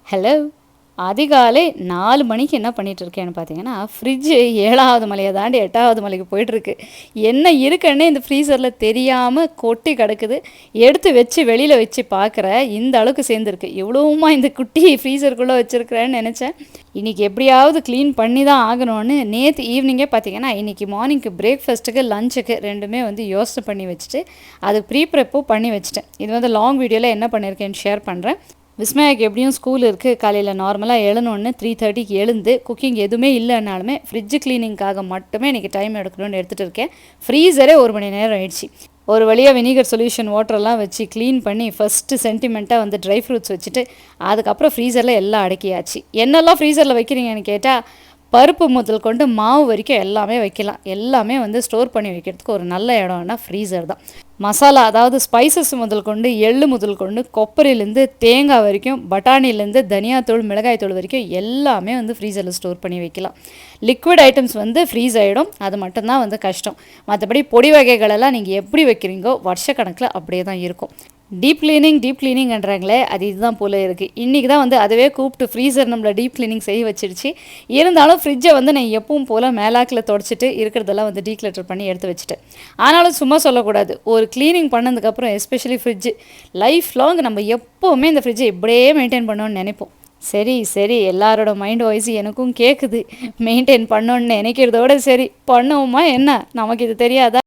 Hello. அதிகாலை 4 மணிக்கு என்ன பண்ணிட்டு இருக்கேன்னு பார்த்தீங்கன்னா, ஃப்ரிட்ஜு 7வது மலைய தாண்டி 8வது மலைக்கு போயிட்டுருக்கு. என்ன இருக்குன்னே இந்த ஃப்ரீசரில் தெரியாமல் கொட்டி கிடக்குது. எடுத்து வச்சு வெளியில் வச்சு பார்க்குறேன், இந்த அளவுக்கு சேர்ந்துருக்கு. எவ்வளோவுமா இந்த குட்டி ஃப்ரீசருக்குள்ளே வச்சுருக்கிறேன்னு நினச்சேன். இன்றைக்கி எப்படியாவது க்ளீன் பண்ணி தான் ஆகணும்னு நேற்று ஈவினிங்கே பார்த்தீங்கன்னா, இன்றைக்கி மார்னிங்க்கு பிரேக்ஃபாஸ்ட்டுக்கு லஞ்சுக்கு ரெண்டுமே வந்து யோசனை பண்ணி வச்சுட்டு அதுக்கு ப்ரீப்ரெப்பும் பண்ணி வச்சுட்டேன். இது வந்து லாங் வீடியோவில் என்ன பண்ணியிருக்கேன்னு ஷேர் பண்ணுறேன். விஸ்மயாக்கு எப்படியும் ஸ்கூல் இருக்குது, காலையில் நார்மலாக எழுந்தோன்னு 3:30க்கு எழுந்து குக்கிங் எதுவுமே இல்லைனாலுமே ஃப்ரிட்ஜ் க்ளீனிங்காக மட்டுமே இன்றைக்கி டைம் எடுக்கணும்னு எடுத்துகிட்டு இருக்கேன். ஃப்ரீசரே 1 மணி நேரம் ஆயிடுச்சு. ஒரு வழியாக வினிகர் சொல்யூஷன் வாட்டரெல்லாம் வச்சு க்ளீன் பண்ணி ஃபஸ்ட்டு சென்டிமெண்ட்டாக வந்து ட்ரை ஃப்ரூட்ஸ் வச்சுட்டு அதுக்கப்புறம் ஃப்ரீசரில் எல்லாம் அடக்கியாச்சு. என்னெல்லாம் ஃப்ரீசரில் வைக்கிறீங்கன்னு கேட்டால், பருப்பு முதல் கொண்டு மாவு வரைக்கும் எல்லாமே வைக்கலாம். எல்லாமே வந்து ஸ்டோர் பண்ணி வைக்கிறதுக்கு ஒரு நல்ல இடம்னா ஃப்ரீசர் தான். மசாலா, அதாவது ஸ்பைசஸ் முதல் கொண்டு எள்ளு முதல் கொண்டு கொப்பரையிலேருந்து தேங்காய் வரைக்கும், பட்டாணிலேருந்து தனியாத்தூள் மிளகாய்த்தூள் வரைக்கும் எல்லாமே வந்து ஃப்ரீசரில் ஸ்டோர் பண்ணி வைக்கலாம். லிக்விட் ஐட்டம்ஸ் வந்து ஃப்ரீஸ் ஆகிடும், அது மட்டும்தான் வந்து கஷ்டம். மற்றபடி பொடி வகைகளெல்லாம் நீங்கள் எப்படி வைக்கிறீங்கோ வருஷக்கணக்கில் அப்படியே தான் இருக்கும். டீப் கிளீனிங்ன்றாங்களே, அது இதுதான் போல இருக்குது. இன்றைக்கி தான் வந்து அதுவே கூப்பிட்டு ஃப்ரீசர் நம்மளை டீப் க்ளீனிங் செய்ய வச்சிருச்சு. இருந்தாலும் ஃப்ரிட்ஜை வந்து நான் எப்பவும் போல் மேலாக்கில் தொடச்சிட்டு இருக்கிறதெல்லாம் வந்து டீக்ளட்டர் பண்ணி எடுத்து வச்சுட்டேன். ஆனாலும் சும்மா சொல்லக்கூடாது, ஒரு க்ளீனிங் பண்ணதுக்கப்புறம் எஸ்பெஷலி ஃப்ரிட்ஜு லைஃப் லாங் நம்ம எப்போவுமே இந்த ஃப்ரிட்ஜை இப்படியே மெயின்டைன் பண்ணணும்னு நினைப்போம். சரி, எல்லாரோட மைண்ட் வாய்ஸ் எனக்கும் கேட்குது. மெயின்டைன் பண்ணணுன்னு நினைக்கிறதோட சரி, பண்ணுவோமா என்ன, நமக்கு இது தெரியாதா?